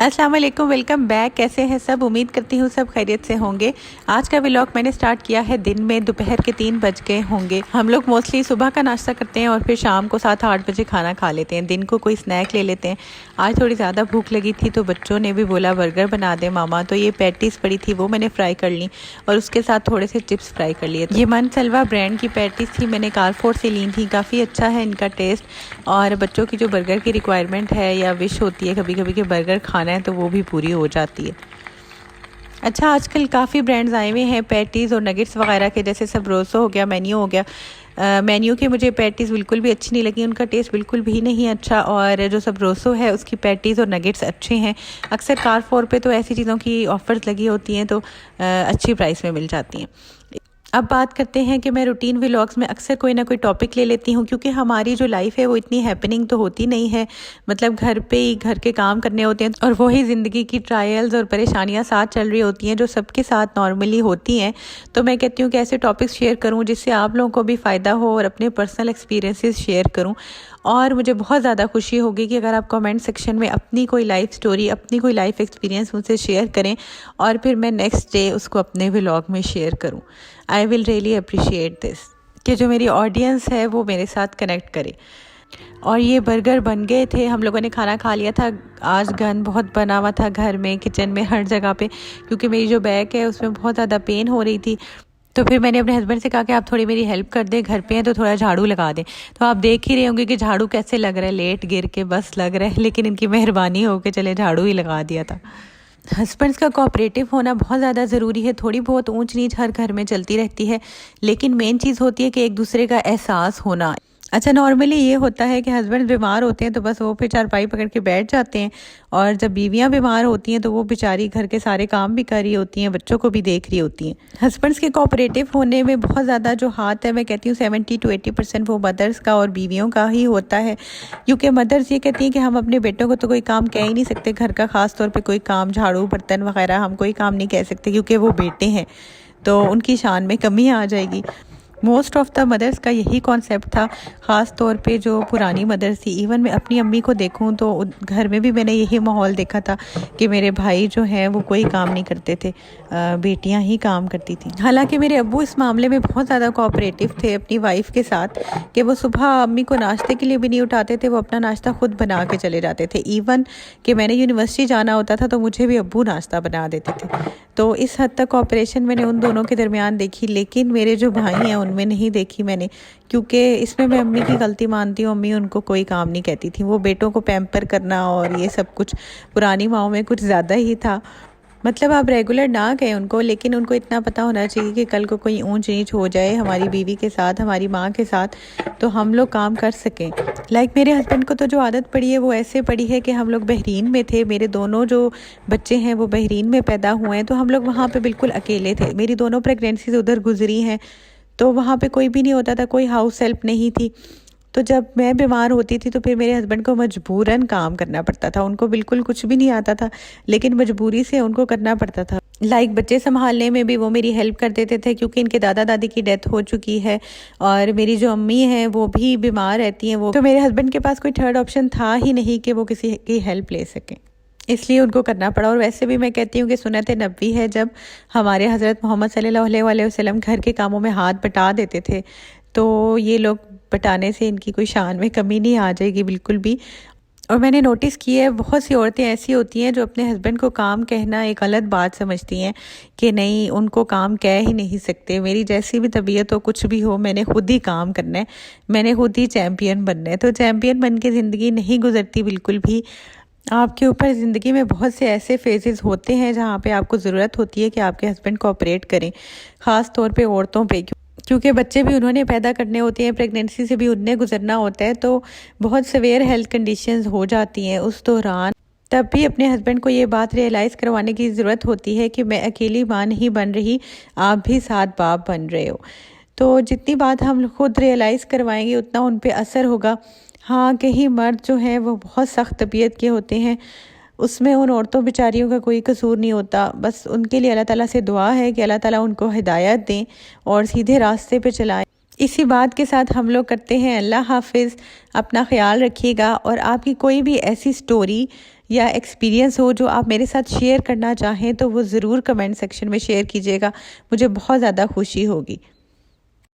अस्सलाम वालेकुम, welcome back. कैसे हैं सब? उम्मीद करती हूँ सब खैरियत से होंगे। आज का व्लॉग मैंने स्टार्ट किया है दिन में, दोपहर के 3 बज गए होंगे। हम लोग मोस्टली सुबह का नाश्ता करते हैं और फिर शाम को 7-8 बजे खाना खा लेते हैं। दिन को कोई स्नैक ले लेते हैं। आज थोड़ी ज़्यादा भूख लगी थी तो बच्चों ने भी बोला बर्गर बना दे मामा, तो ये पैटीज़ पड़ी थी वो मैंने फ्राई कर ली और उसके साथ थोड़े से चिप्स फ्राई कर लिए। ये मनसलवा ब्रांड की पैटीज़ थी, मैंने कारफोर से ली थी। काफ़ी अच्छा है इनका टेस्ट और बच्चों की जो बर्गर की रिक्वायरमेंट है या विश होती है कभी कभी कि बर्गर खाना है तो वो भी पूरी हो जाती है। अच्छा, आजकल काफ़ी ब्रांड्स आए हुए हैं पैटीज़ और नगेट्स वगैरह के, जैसे सबरोसो हो गया, मेन्यू हो गया। मेन्यू के मुझे पैटीज़ बिल्कुल भी अच्छी नहीं लगी, उनका टेस्ट बिल्कुल भी नहीं अच्छा। और जो सबरोसो है उसकी पैटीज़ और नगेट्स अच्छे हैं। अक्सर कारफोर पे तो ऐसी चीज़ों की ऑफ़र्स लगी होती हैं तो अच्छी प्राइस में मिल जाती हैं। अब बात करते हैं कि मैं रूटीन व्लॉग्स में अक्सर कोई ना कोई टॉपिक ले लेती हूँ, क्योंकि हमारी जो लाइफ है वो इतनी हैपनिंग तो होती नहीं है। मतलब घर पे ही घर के काम करने होते हैं और वही ज़िंदगी की ट्रायल्स और परेशानियाँ साथ चल रही होती हैं जो सबके साथ नॉर्मली होती हैं। तो मैं कहती हूँ कि ऐसे टॉपिक्स शेयर करूँ जिससे आप लोगों को भी फ़ायदा हो और अपने पर्सनल एक्सपीरियंसेस शेयर करूँ। और मुझे बहुत ज़्यादा खुशी होगी कि अगर आप कमेंट सेक्शन में अपनी कोई लाइफ स्टोरी, अपनी कोई लाइफ एक्सपीरियंस मुझसे शेयर करें और फिर मैं नेक्स्ट डे उसको अपने व्लॉग में शेयर करूं। I will really appreciate this कि जो मेरी ऑडियंस है वो मेरे साथ कनेक्ट करे। और ये बर्गर बन गए थे, हम लोगों ने खाना खा लिया था। आज गंद बहुत बना हुआ था घर में, किचन में, हर जगह पे, क्योंकि मेरी जो बैक है उसमें बहुत ज़्यादा पेन हो रही थी। तो फिर मैंने अपने हस्बैंड से कहा कि आप थोड़ी मेरी हेल्प कर दें, घर पे हैं तो थोड़ा झाड़ू लगा दें। तो आप देख ही रहे होंगे कि झाड़ू कैसे लग रहा है, लेट गिर के बस लग रहा है, लेकिन इनकी मेहरबानी हो के चले झाड़ू ही लगा दिया था। हस्बैंड्स का कोऑपरेटिव होना बहुत ज़्यादा ज़रूरी है। थोड़ी बहुत ऊंच नीच हर घर में चलती रहती है, लेकिन मेन चीज़ होती है कि एक दूसरे का एहसास होना। अच्छा, नॉर्मली ये होता है कि हस्बैंड बीमार होते हैं तो बस वो फिर चारपाई पकड़ के बैठ जाते हैं, और जब बीवियां बीमार होती हैं तो वो बेचारी घर के सारे काम भी कर रही होती हैं, बच्चों को भी देख रही होती हैं। हस्बैंड्स के कोऑपरेटिव होने में बहुत ज़्यादा जो हाथ है, मैं कहती हूँ 70 to 80% वो मदर्स का और बीवियों का ही होता है। क्योंकि मदर्स ये कहती हैं कि हम अपने बेटों को तो कोई काम कह ही नहीं सकते, घर का ख़ास तौर पर कोई काम, झाड़ू बर्तन वगैरह हम कोई काम नहीं कह सकते, क्योंकि वो बेटे हैं तो उनकी शान में कमी आ जाएगी। मोस्ट ऑफ़ द मदर्स का यही कॉन्सेप्ट था, ख़ास तौर पे जो पुरानी मदर्स थी। इवन मैं अपनी अम्मी को देखूं तो घर में भी मैंने यही माहौल देखा था कि मेरे भाई जो हैं वो कोई काम नहीं करते थे, बेटियां ही काम करती थी। हालांकि मेरे अब्बू इस मामले में बहुत ज़्यादा कोऑपरेटिव थे अपनी वाइफ के साथ, कि वो सुबह अम्मी को नाश्ते के लिए भी नहीं उठाते थे, वो अपना नाश्ता खुद बना के चले जाते थे। इवन कि मैंने यूनिवर्सिटी जाना होता था तो मुझे भी अब्बू नाश्ता बना देते थे। तो इस हद तक कोऑपरेशन मैंने उन दोनों के दरमियान देखी, लेकिन मेरे जो भाई हैं उनमें नहीं देखी मैंने, क्योंकि इसमें मैं अम्मी की गलती मानती हूँ। अम्मी उनको कोई काम नहीं कहती थी, वो बेटों को पैम्पर करना और ये सब कुछ पुरानी माओं में कुछ ज़्यादा ही था। मतलब आप रेगुलर ना कहें उनको, लेकिन उनको इतना पता होना चाहिए कि कल को कोई ऊंच नीच हो जाए हमारी बीवी के साथ, हमारी माँ के साथ, तो हम लोग काम कर सकें। लाइक मेरे हस्बैंड को तो जो आदत पड़ी है वो ऐसे पड़ी है कि हम लोग बहरीन में थे, मेरे दोनों जो बच्चे हैं वो बहरीन में पैदा हुए हैं, तो हम लोग वहाँ पे बिल्कुल अकेले थे। मेरी दोनों प्रेगनेंसीज उधर गुजरी हैं, तो वहाँ पे कोई भी नहीं होता था, कोई हाउस हेल्प नहीं थी। तो जब मैं बीमार होती थी तो फिर मेरे हस्बैंड को मजबूरन काम करना पड़ता था। उनको बिल्कुल कुछ भी नहीं आता था, लेकिन मजबूरी से उनको करना पड़ता था। लाइक बच्चे संभालने में भी वो मेरी हेल्प कर देते थे, क्योंकि इनके दादा दादी की डेथ हो चुकी है और मेरी जो अम्मी हैं वो भी बीमार रहती हैं। वो तो मेरे हस्बैंड के पास कोई थर्ड ऑप्शन था ही नहीं कि वो किसी की हेल्प ले सकें, इसलिए उनको करना पड़ा। और वैसे भी मैं कहती हूँ कि सुन्नत नबी है, जब हमारे हज़रत मोहम्मद सल्लल्लाहु अलैहि वसल्लम घर के कामों में हाथ बटा देते थे, तो ये लोग बटाने से इनकी कोई शान में कमी नहीं आ जाएगी बिल्कुल भी। और मैंने नोटिस किया है बहुत सी औरतें ऐसी होती हैं जो अपने हस्बैंड को काम कहना एक गलत बात समझती हैं, कि नहीं उनको काम कह ही नहीं सकते। मेरी जैसी भी तबीयत हो, कुछ भी हो, मैंने खुद ही काम करना है, मैंने खुद ही चैम्पियन बनना है। तो चैम्पियन बन के ज़िंदगी नहीं गुजरती बिल्कुल भी। आपके ऊपर ज़िंदगी में बहुत से ऐसे फेजेस होते हैं जहाँ पे आपको ज़रूरत होती है कि आपके हस्बैंड कोऑपरेट करें, ख़ास तौर पे औरतों पे, क्योंकि बच्चे भी उन्होंने पैदा करने होते हैं, प्रेगनेंसी से भी उन्हें गुजरना होता है, तो बहुत सवेयर हेल्थ कंडीशंस हो जाती हैं उस दौरान। तब भी अपने हस्बैंड को ये बात रियलाइज़ करवाने की ज़रूरत होती है कि मैं अकेली माँ नहीं बन रही, आप भी साथ बाप बन रहे हो। तो जितनी बात हम खुद रियलाइज़ करवाएंगे उतना उन पे असर होगा। हाँ, कहीं मर्द जो हैं वो बहुत सख्त तबीयत के होते हैं, उसमें उन औरतों बेचारियों का कोई कसूर नहीं होता। बस उनके लिए अल्लाह ताला से दुआ है कि अल्लाह ताला उनको हिदायत दें और सीधे रास्ते पे चलाएं। इसी बात के साथ हम लोग करते हैं अल्लाह हाफिज़। अपना ख्याल रखिएगा, और आपकी कोई भी ऐसी स्टोरी या एक्सपीरियंस हो जो आप मेरे साथ शेयर करना चाहें तो वो ज़रूर कमेंट सेक्शन में शेयर कीजिएगा, मुझे बहुत ज़्यादा खुशी होगी।